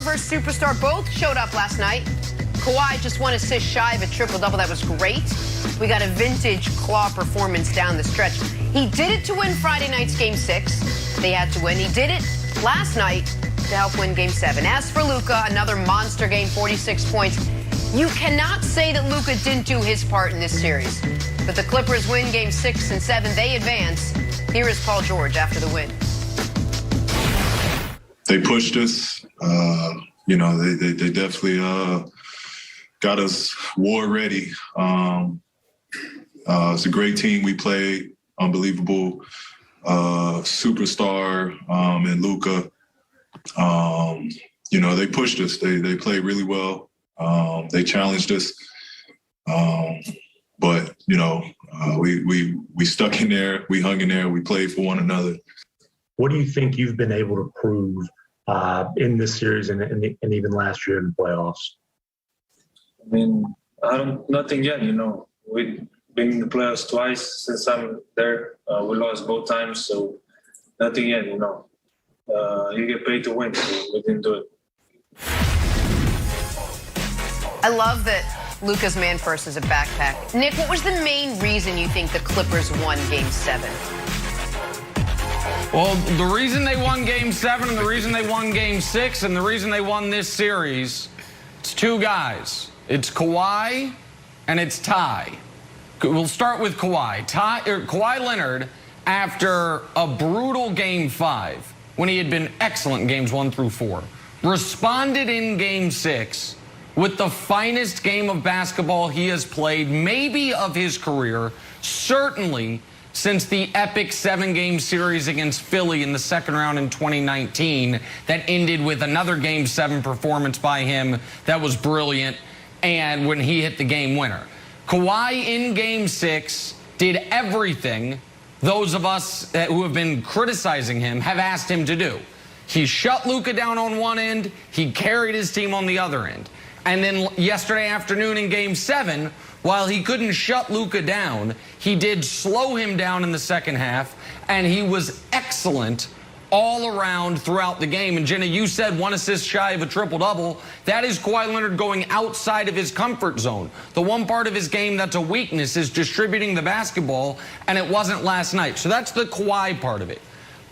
First superstar both showed up last night. Kawhi just 1 assist shy of a triple-double. That was great. We got a vintage Claw performance down the stretch. He did it to win Friday night's Game 6. They had to win. He did it last night to help win Game 7. As for Luka, another monster game, 46 points. You cannot say that Luka didn't do his part in this series. But the Clippers win Game 6 and 7. They advance. Here is Paul George after the win. They pushed us. They definitely got us war ready. It's a great team we played. Unbelievable superstar and Luka. They pushed us. They played really well. They challenged us. But we stuck in there. We hung in there. We played for one another. What do you think you've been able to prove in this series and even last year in the playoffs? I mean, nothing yet. We've been in the playoffs twice since I'm there. We lost both times, so nothing yet. You get paid to win, so we didn't do it. I love that Luka's man first is a backpack. Nick, what was the main reason you think the Clippers won Game 7? Well, the reason they won Game 7 and the reason they won Game 6 and the reason they won this series, it's two guys. It's Kawhi and it's Ty. We'll start with Kawhi. Kawhi Leonard, after a brutal Game 5, when he had been excellent in Games 1 through 4, responded in Game 6 with the finest game of basketball he has played, maybe of his career, certainly since the epic 7-game series against Philly in the second round in 2019 that ended with another Game 7 performance by him that was brilliant, and when he hit the game winner. Kawhi in Game 6 did everything those of us who have been criticizing him have asked him to do. He shut Luka down on one end, he carried his team on the other end. And then yesterday afternoon in Game 7, while he couldn't shut Luka down, he did slow him down in the second half, and he was excellent all around throughout the game. And Jenna, you said 1 assist shy of a triple-double. That is Kawhi Leonard going outside of his comfort zone. The one part of his game that's a weakness is distributing the basketball, and it wasn't last night. So that's the Kawhi part of it.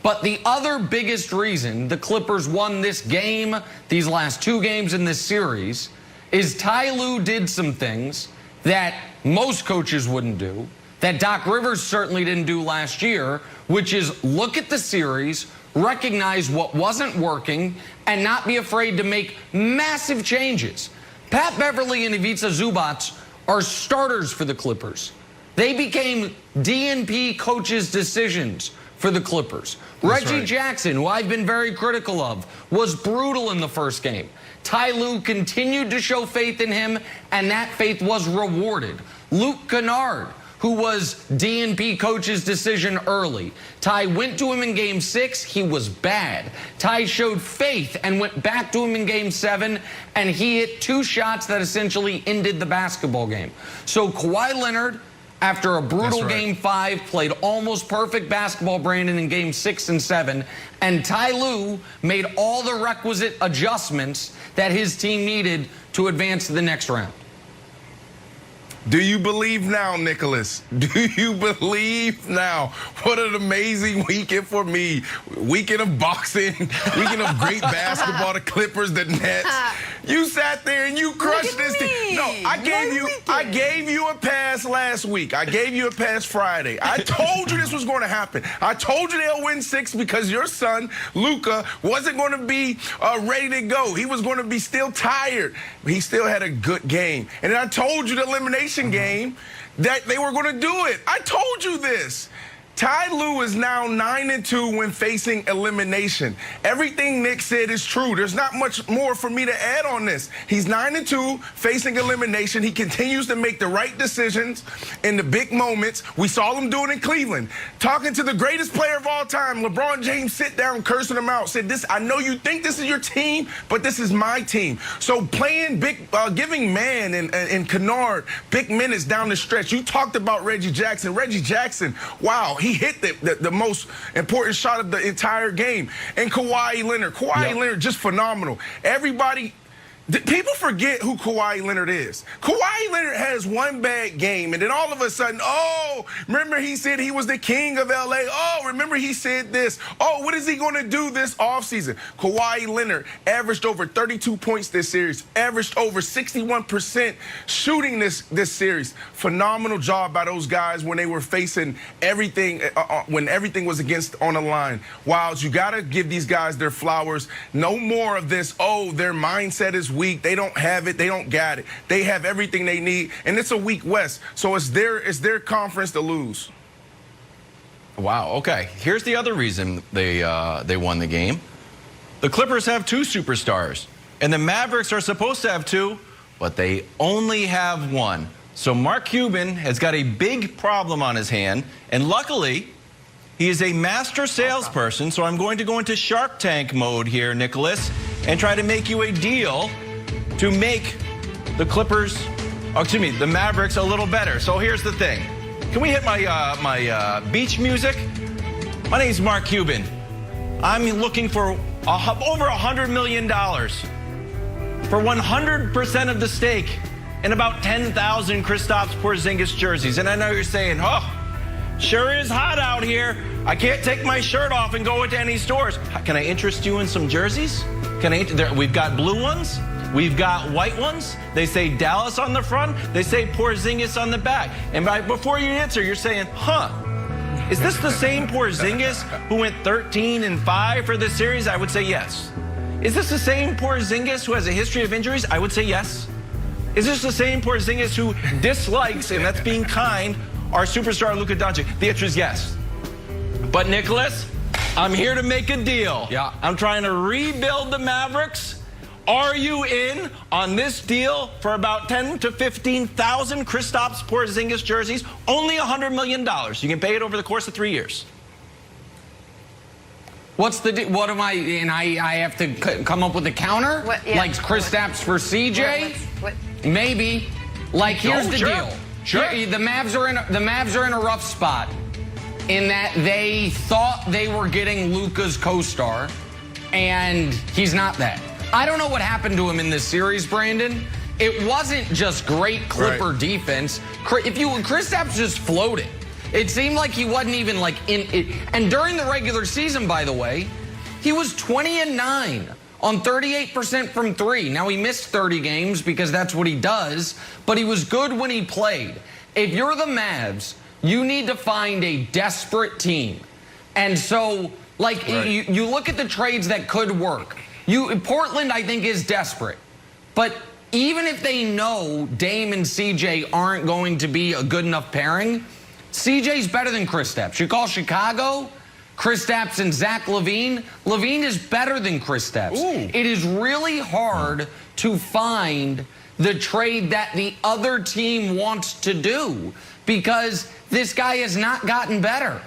But the other biggest reason the Clippers won this game, these last 2 games in this series, is Ty Lue did some things that most coaches wouldn't do, that Doc Rivers certainly didn't do last year, which is look at the series, recognize what wasn't working, and not be afraid to make massive changes. Pat Beverly and Ivica Zubac are starters for the Clippers. They became DNP coaches' decisions for the Clippers. Reggie Jackson, who I've been very critical of, was brutal in the first game. Ty Lue continued to show faith in him, and that faith was rewarded. Luke Kennard, who was DNP coach's decision early. Ty went to him in Game 6. He was bad. Ty showed faith and went back to him in Game 7, and he hit 2 shots that essentially ended the basketball game. So Kawhi Leonard, after a brutal Game 5, played almost perfect basketball, Brandon, in Game 6 and 7. And Ty Lue made all the requisite adjustments that his team needed to advance to the next round. Do you believe now, Nicholas? Do you believe now? What an amazing weekend for me. Weekend of boxing, weekend of great basketball, the Clippers, the Nets. You sat there and you crushed this team. No, I gave you a pass last week. I gave you a pass Friday. I told you this was going to happen. I told you they'll win 6 because your son, Luka, wasn't going to be ready to go. He was going to be still tired, but he still had a good game. And then I told you the elimination game that they were going to do it. I told you this. Ty Lue is now 9-2 when facing elimination. Everything Nick said is true. There's not much more for me to add on this. He's 9-2 facing elimination. He continues to make the right decisions in the big moments. We saw him do it in Cleveland. Talking to the greatest player of all time, LeBron James, sit down, cursing him out, said, I know you think this is your team, but this is my team. So playing big, giving Man and Kennard big minutes down the stretch. You talked about Reggie Jackson. Reggie Jackson, wow, He hit the most important shot of the entire game. And Kawhi Leonard, just phenomenal. Everybody. People forget who Kawhi Leonard is. Kawhi Leonard has one bad game, and then all of a sudden, oh, remember he said he was the king of L.A. Oh, remember he said this. Oh, what is he going to do this offseason? Kawhi Leonard averaged over 32 points this series, averaged over 61% shooting this series. Phenomenal job by those guys when they were facing everything, when everything was on the line. Wilds, you got to give these guys their flowers. No more of this, oh, their mindset is weak. They don't have it. They don't got it. They have everything they need, and it's a weak West. So it's their conference to lose. Wow. Okay. Here's the other reason they won the game. The Clippers have 2 superstars, and the Mavericks are supposed to have 2, but they only have 1. So Mark Cuban has got a big problem on his hand, and luckily, he is a master salesperson. So I'm going to go into Shark Tank mode here, Nicholas, and try to make you a deal to make the the Mavericks a little better. So here's the thing. Can we hit my beach music? My name's Mark Cuban. I'm looking for over $100 million for 100% of the stake in about 10,000 Kristaps Porzingis jerseys. And I know you're saying, oh, sure is hot out here. I can't take my shirt off and go into any stores. Can I interest you in some jerseys? We've got blue ones. We've got white ones. They say Dallas on the front. They say Porzingis on the back. And before you answer, you're saying, huh, is this the same Porzingis who went 13-5 for this series? I would say yes. Is this the same Porzingis who has a history of injuries? I would say yes. Is this the same Porzingis who dislikes, and that's being kind, our superstar Luka Doncic? The answer is yes. But Nicholas, I'm here to make a deal. Yeah. I'm trying to rebuild the Mavericks. Are you in on this deal for about 10 to 15,000 Kristaps Porzingis jerseys? Only $100 million. You can pay it over the course of 3 years. What am I, and I have to come up with a counter? What, yeah. Like Kristaps for CJ? What? Maybe. Like, here's the sure. deal. Sure. The Mavs are in a rough spot in that they thought they were getting Luka's co-star, and he's not that. I don't know what happened to him in this series, Brandon. It wasn't just great Clipper defense. Kristaps just floated. It seemed like he wasn't even like in it. And during the regular season, by the way, he was 20-9 on 38% from 3. Now, he missed 30 games because that's what he does, but he was good when he played. If you're the Mavs, you need to find a desperate team. And so, like, you look at the trades that could work. Portland, I think, is desperate. But even if they know Dame and CJ aren't going to be a good enough pairing, CJ's better than Kristaps. You call Chicago, Kristaps and Zach LaVine. LaVine is better than Kristaps. It is really hard to find the trade that the other team wants to do because this guy has not gotten better.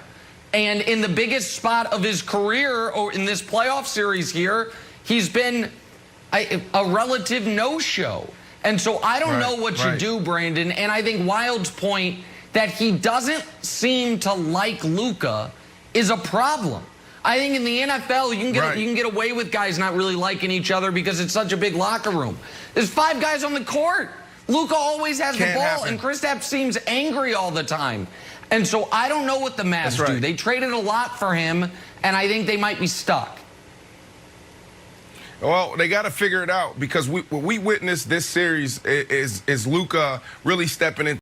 And in the biggest spot of his career, or in this playoff series here, he's been a relative no-show. And so I don't know what you do, Brandon. And I think Wild's point that he doesn't seem to like Luka is a problem. I think in the NFL, you can get away with guys not really liking each other because it's such a big locker room. There's 5 guys on the court. Luka always has the ball, and Kristaps seems angry all the time. And so I don't know what the Mavs do. They traded a lot for him, and I think they might be stuck. Well, they got to figure it out because what we witnessed this series is Luka really stepping in.